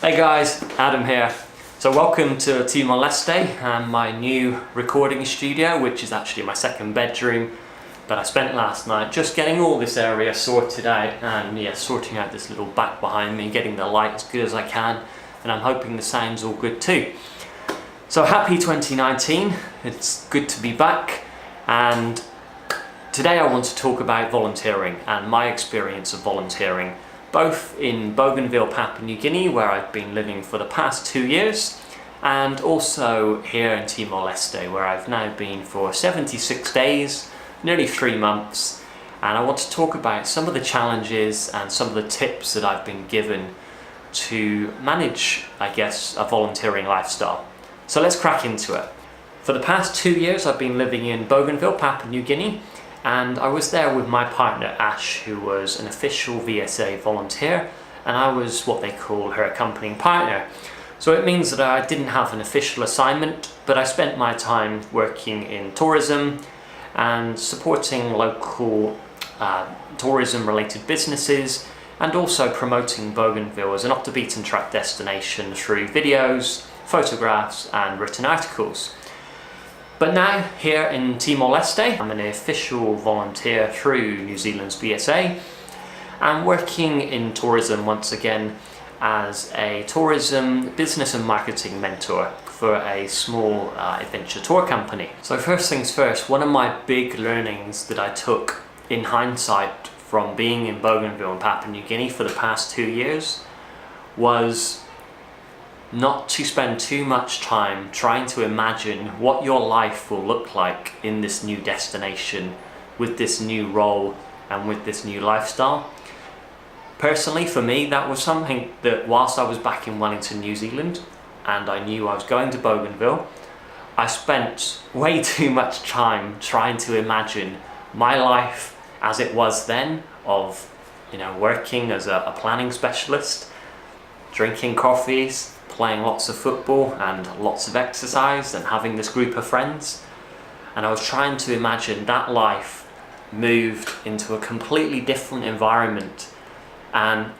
Hey guys, Adam here. So welcome to Timor-Leste and my new recording studio, which is actually my second bedroom. But I spent last night just getting all this area sorted out and sorting out this little back behind me, getting the light as good as I can, and I'm hoping the sound's all good too. So happy 2019, it's good to be back, and today I want to talk about volunteering and my experience of volunteering, both in Bougainville, Papua New Guinea, where I've been living for the past 2 years, and also here in Timor-Leste, where I've now been for 76 days, nearly 3 months, and I want to talk about some of the challenges and some of the tips that I've been given to manage, I guess, a volunteering lifestyle. So let's crack into it. For the past 2 years I've been living in Bougainville, Papua New Guinea, and I was there with my partner Ash, who was an official VSA volunteer, and I was what they call her accompanying partner. So it means that I didn't have an official assignment, but I spent my time working in tourism and supporting local tourism related businesses, and also promoting Bougainville as an off the beaten track destination through videos, photographs and written articles. But now, here in Timor-Leste, I'm an official volunteer through New Zealand's BSA. I'm working in tourism once again as a tourism business and marketing mentor for a small adventure tour company. So first things first, one of my big learnings that I took in hindsight from being in Bougainville and Papua New Guinea for the past 2 years was not to spend too much time trying to imagine what your life will look like in this new destination, with this new role and with this new lifestyle. Personally, for me, that was something that whilst I was back in Wellington, New Zealand, and I knew I was going to Bougainville, I spent way too much time trying to imagine my life as it was then, of working as a planning specialist, drinking coffees, playing lots of football and lots of exercise, and having this group of friends. And I was trying to imagine that life moved into a completely different environment, and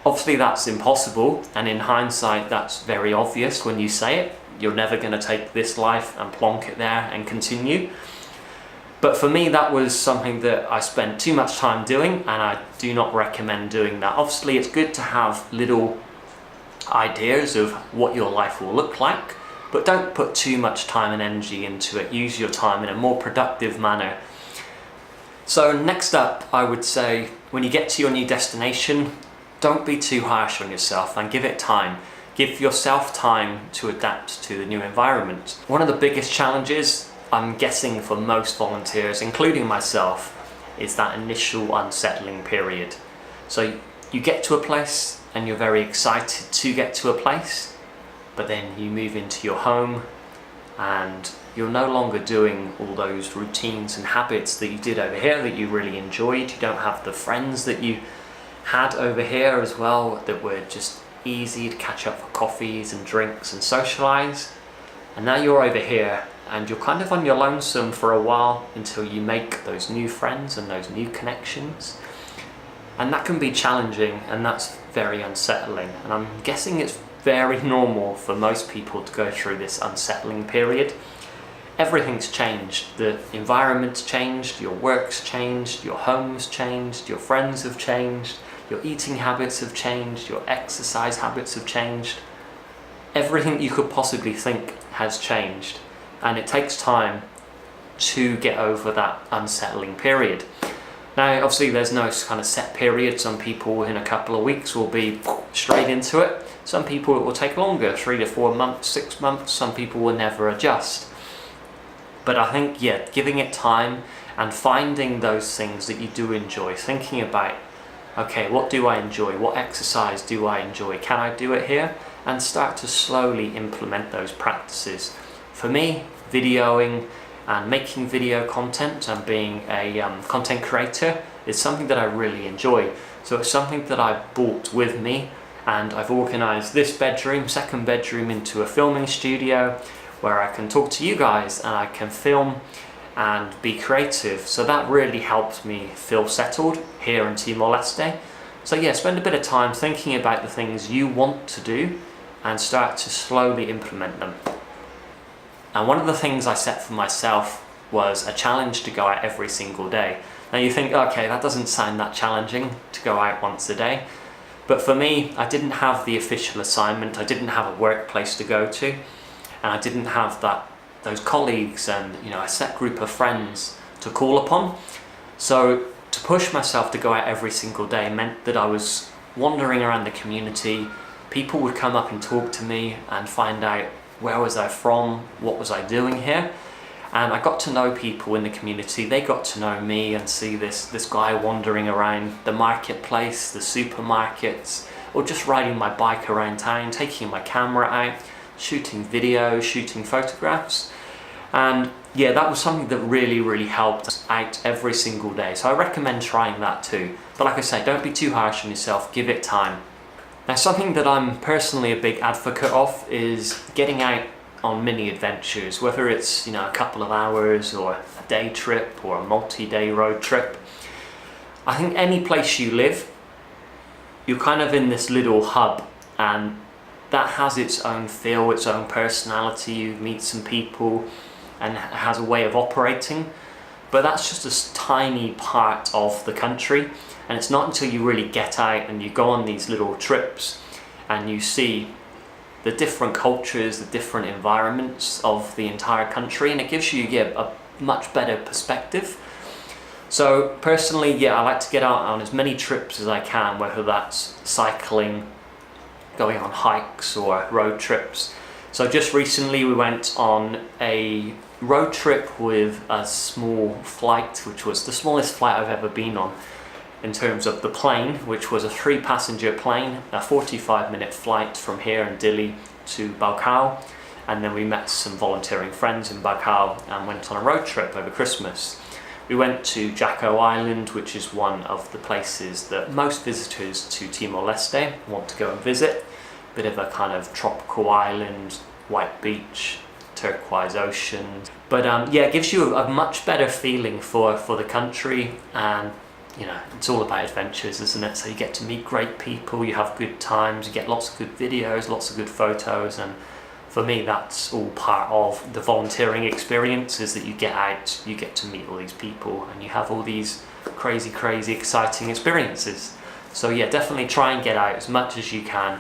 obviously that's impossible, and in hindsight that's very obvious when you say it. You're never going to take this life and plonk it there and continue. But for me, that was something that I spent too much time doing, and I do not recommend doing that. Obviously it's good to have little ideas of what your life will look like, but don't put too much time and energy into it. Use your time in a more productive manner. So next up, I would say, when you get to your new destination, don't be too harsh on yourself and give it time. Give yourself time to adapt to the new environment. One of the biggest challenges, I'm guessing for most volunteers, including myself, is that initial unsettling period. So you get to a place and you're very excited to get to a place, but then you move into your home and you're no longer doing all those routines and habits that you did over here that you really enjoyed. You don't have the friends that you had over here as well that were just easy to catch up for coffees and drinks and socialise. And now you're over here and you're kind of on your lonesome for a while until you make those new friends and those new connections. And that can be challenging, and that's very unsettling. And I'm guessing it's very normal for most people to go through this unsettling period. Everything's changed. The environment's changed, your work's changed, your home's changed, your friends have changed, your eating habits have changed, your exercise habits have changed. Everything you could possibly think has changed, and it takes time to get over that unsettling period. Now, obviously there's no kind of set period. Some people in a couple of weeks will be straight into it. Some people it will take longer, 3 to 4 months, 6 months. Some people will never adjust. But I think, giving it time and finding those things that you do enjoy, thinking about, okay, what do I enjoy? What exercise do I enjoy? Can I do it here? And start to slowly implement those practices. For me, videoing and making video content and being a content creator is something that I really enjoy. So it's something that I've brought with me, and I've organised this bedroom, second bedroom, into a filming studio where I can talk to you guys and I can film and be creative. So that really helps me feel settled here in Timor-Leste. So spend a bit of time thinking about the things you want to do and start to slowly implement them. And one of the things I set for myself was a challenge to go out every single day. Now you think, okay, that doesn't sound that challenging to go out once a day. But for me, I didn't have the official assignment, I didn't have a workplace to go to, and I didn't have those colleagues and a set group of friends to call upon. So to push myself to go out every single day meant that I was wandering around the community. People would come up and talk to me and find out where was I from, what was I doing here. And I got to know people in the community, they got to know me and see this guy wandering around the marketplace, the supermarkets, or just riding my bike around town, taking my camera out, shooting videos, shooting photographs. And yeah, that was something that really helped out every single day. So I recommend trying that too. But like I say, don't be too harsh on yourself, give it time. Now something that I'm personally a big advocate of is getting out on mini adventures, whether it's a couple of hours or a day trip or a multi-day road trip. I think any place you live, you're kind of in this little hub, and that has its own feel, its own personality. You meet some people and it has a way of operating, but that's just a tiny part of the country. And it's not until you really get out and you go on these little trips and you see the different cultures, the different environments of the entire country, and it gives you a much better perspective. So personally, I like to get out on as many trips as I can, whether that's cycling, going on hikes or road trips. So just recently we went on a road trip with a small flight, which was the smallest flight I've ever been on in terms of the plane, which was a 3-passenger plane, a 45-minute flight from here in Dili to Barak, and then we met some volunteering friends in Barak and went on a road trip over Christmas. We went to Jacko Island, which is one of the places that most visitors to Timor-Leste want to go and visit. Bit of a kind of tropical island, white beach, turquoise ocean. But it gives you a much better feeling for the country, and it's all about adventures, isn't it? So you get to meet great people, you have good times, you get lots of good videos, lots of good photos, and for me that's all part of the volunteering experience, is that you get out, you get to meet all these people, and you have all these crazy exciting experiences. So definitely try and get out as much as you can.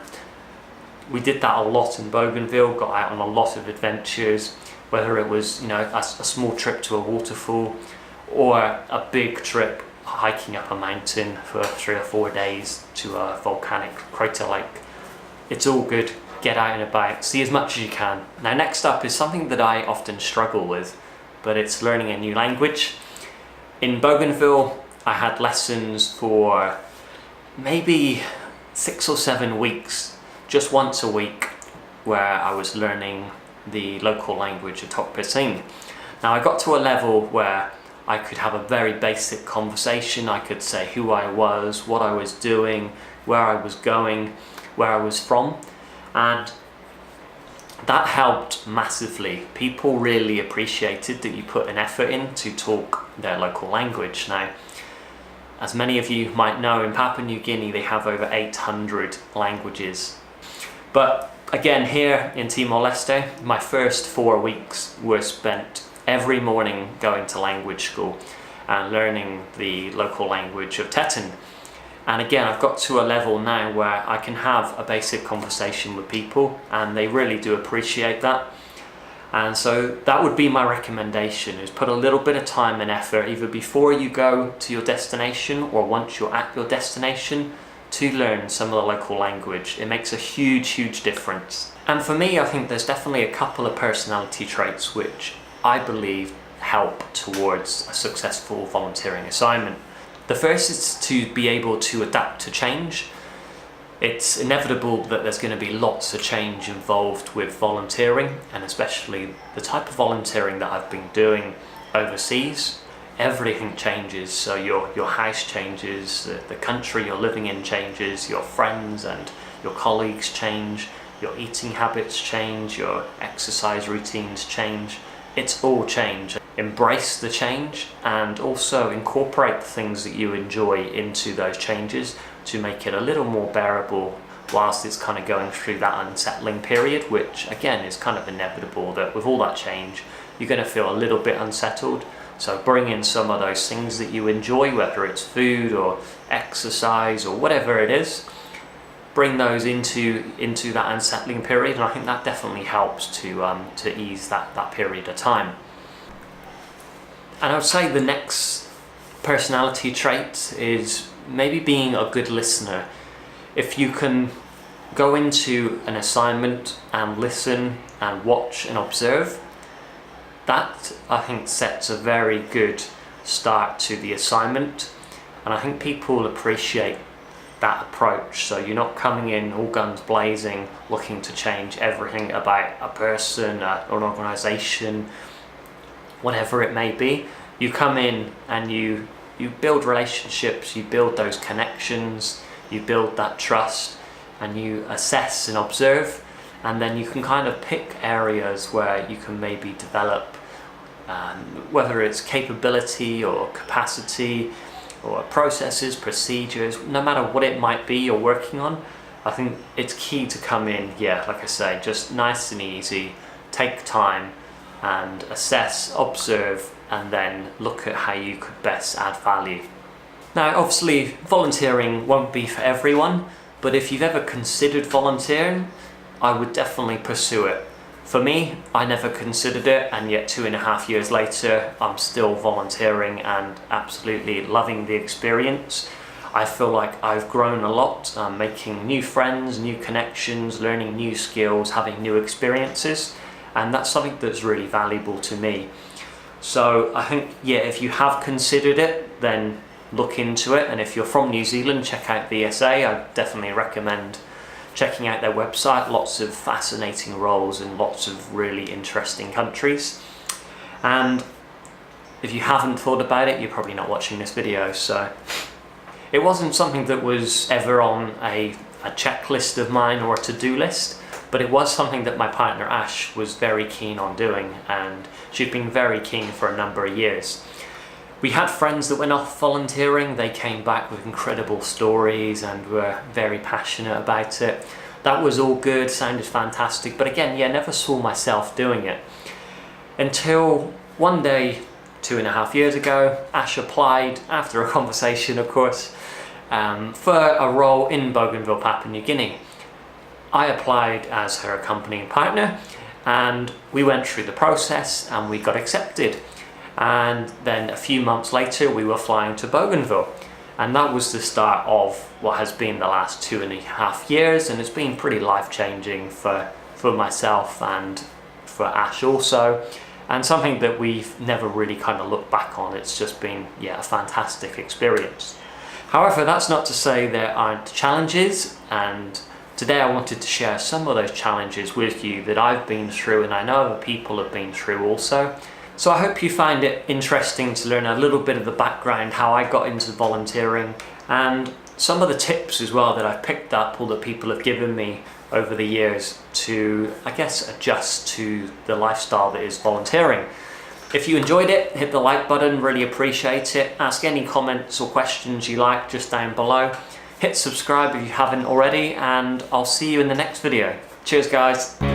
We did that a lot in Bougainville, got out on a lot of adventures, whether it was a small trip to a waterfall or a big trip hiking up a mountain for 3 or 4 days to a volcanic crater lake. It's all good. Get out and about, see as much as you can. Now next up is something that I often struggle with, but it's learning a new language. In Bougainville I had lessons for maybe 6 or 7 weeks, just once a week, where I was learning the local language of Tok-Pisin. Now I got to a level where I could have a very basic conversation. I could say who I was, what I was doing, where I was going, where I was from, and that helped massively. People really appreciated that you put an effort in to talk their local language. Now, as many of you might know, in Papua New Guinea they have over 800 languages. But again, here in Timor-Leste, my first 4 weeks were spent every morning going to language school and learning the local language of Tetin. And again, I've got to a level now where I can have a basic conversation with people, and they really do appreciate that. And so that would be my recommendation, is put a little bit of time and effort, either before you go to your destination or once you're at your destination, to learn some of the local language. It makes a huge difference. And for me, I think there's definitely a couple of personality traits which I believe help towards a successful volunteering assignment. The first is to be able to adapt to change. It's inevitable that there's going to be lots of change involved with volunteering, and especially the type of volunteering that I've been doing overseas. Everything changes, so your house changes, the country you're living in changes, your friends and your colleagues change, your eating habits change, your exercise routines change. It's all change. Embrace the change and also incorporate the things that you enjoy into those changes to make it a little more bearable whilst it's kind of going through that unsettling period, which again is kind of inevitable that with all that change you're going to feel a little bit unsettled. So bring in some of those things that you enjoy, whether it's food or exercise or whatever it is, bring those into that unsettling period, and I think that definitely helps to ease that period of time. And I would say the next personality trait is maybe being a good listener. If you can go into an assignment and listen and watch and observe, that I think sets a very good start to the assignment, and I think people appreciate that approach. So you're not coming in all guns blazing looking to change everything about a person or an organisation, whatever it may be. You come in and you build relationships, you build those connections, you build that trust, and you assess and observe, and then you can kind of pick areas where you can maybe develop, whether it's capability or capacity or processes, procedures, no matter what it might be you're working on. I think it's key to come in, like I say, just nice and easy, take time and assess, observe, and then look at how you could best add value. Now obviously volunteering won't be for everyone, but if you've ever considered volunteering, I would definitely pursue it. For me, I never considered it, and yet 2.5 years later I'm still volunteering and absolutely loving the experience. I feel like I've grown a lot, making new friends, new connections, learning new skills, having new experiences, and that's something that's really valuable to me. So I think, if you have considered it, then look into it, and if you're from New Zealand, check out VSA. I definitely recommend checking out their website. Lots of fascinating roles in lots of really interesting countries. And if you haven't thought about it, you're probably not watching this video. So it wasn't something that was ever on a checklist of mine or a to-do list, but it was something that my partner Ash was very keen on doing, and she'd been very keen for a number of years. We had friends that went off volunteering. They came back with incredible stories and were very passionate about it. That was all good, sounded fantastic, but again, never saw myself doing it. Until one day, 2.5 years ago, Ash applied, after a conversation of course, for a role in Bougainville, Papua New Guinea. I applied as her accompanying partner, and we went through the process and we got accepted. And then a few months later we were flying to Bougainville, and that was the start of what has been the last 2.5 years, and it's been pretty life-changing for myself and for Ash also, and something that we've never really kind of looked back on. It's just been a fantastic experience. However, that's not to say there aren't challenges, and today I wanted to share some of those challenges with you that I've been through and I know other people have been through also. So I hope you find it interesting to learn a little bit of the background, how I got into volunteering, and some of the tips as well that I've picked up or that people have given me over the years to, I guess, adjust to the lifestyle that is volunteering. If you enjoyed it, hit the like button, really appreciate it. Ask any comments or questions you like just down below. Hit subscribe if you haven't already, and I'll see you in the next video. Cheers guys.